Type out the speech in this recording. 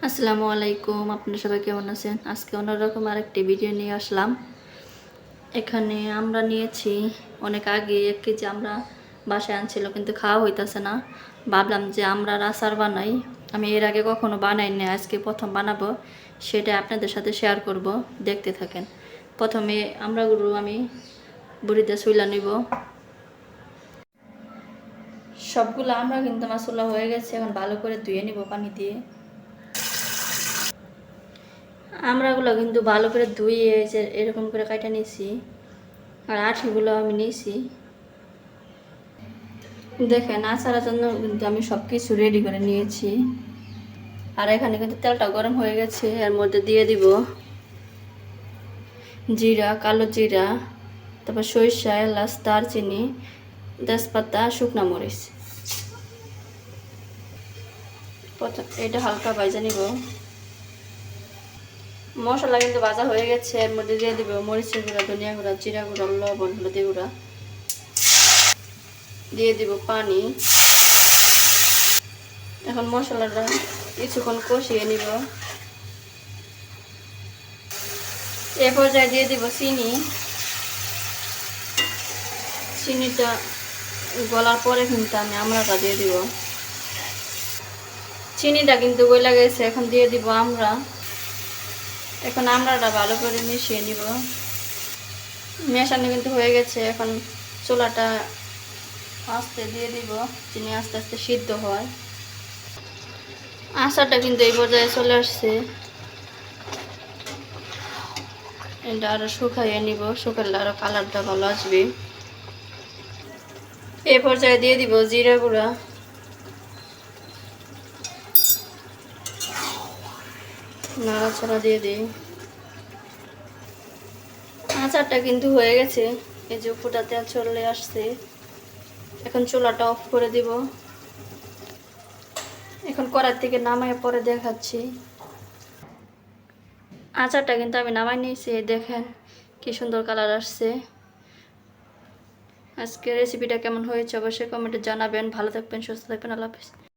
আসসালামু আলাইকুম, আপনারা সবাই কেমন আছেন? আজকে অন্যরকম আরেকটি ভিডিও নিয়ে আসলাম। এখানে আমরা নিয়েছি অনেক আগে 1 কেজি আমরা বাসায় আনছিল, কিন্তু খাওয়া হইতাছে না। ভাবলাম যে আমরা আচার বানাই। আমি এর আগে কখনো বানাইনি, আজকে প্রথম বানাবো, সেটা আপনাদের সাথে শেয়ার করব। দেখতে থাকেন। প্রথমে আমড়াগুলো আমি বড়িতে চুইলা নিব। সবগুলো আমরা কিন্তু মশলা হয়ে গেছে, এখন ভালো করে ধুয়ে নিব পানি দিয়ে। আমড়াগুলো কিন্তু ভালো করে ধুয়ে যে এরকম করে কাটা নিয়েছি, আর আঠিগুলো আমি নিয়েছি। দেখেন, আচারের জন্য কিন্তু আমি সব কিছু রেডি করে নিয়েছি। আর এখানে কিন্তু তেলটা গরম হয়ে গেছে, এর মধ্যে দিয়ে দিব জিরা, কালো জিরা, তারপর সরিষা, এলাচ, দারচিনি, তেজপাতা, শুকনা মরিচ। প্রথম এটা হালকা ভাজা নিব। মশলা কিন্তু ভাজা হয়ে গেছে, এর মধ্যে দিয়ে দিব মরিচের গুঁড়া, ধনিয়া গুঁড়া, জিরা গুঁড়া, লবণ, হলুদি গুঁড়া, দিয়ে দিব পানি। এখন মশলাটা কিছুক্ষণ কষিয়ে নিব। এ পর্যায়ে দিয়ে দিব চিনি। চিনিটা গলার পরে কিন্তু আমি আমড়াটা দিয়ে দিব। চিনিটা কিন্তু গলা গেছে, এখন দিয়ে দিব আমড়া। এখন আমড়াটা ভালো করে মিশিয়ে নিব। মেশানো কিন্তু হয়ে গেছে, এখন চুলাটা আস্তে দিয়ে দিব, চিনি আস্তে আস্তে সিদ্ধ হয়। আচারটা কিন্তু এই পর্যায়ে চলে আসছে। এটা আরো শুকাইয়ে নিব, শুকালে আরো কালারটা ভালো আসবে। এই পর্যায়ে দিয়ে দিব জিরা গুঁড়া, নাড়াচাড়া দিয়ে দিই। আচারটা কিন্তু হয়ে গেছে, এই যে উপরটা তেল চলে আসছে। এখন চুলাটা অফ করে দিব। এখন কড়াই থেকে নামায় পরে দেখাচ্ছি। আচারটা কিন্তু আমি নামাই নিয়েছি, দেখেন কি সুন্দর কালার আসছে। আজকে রেসিপিটা কেমন হয়েছে অবশ্যই কমেন্টে জানাবেন। ভালো থাকবেন, সুস্থ থাকবেন, আল্লাহ হাফেজ।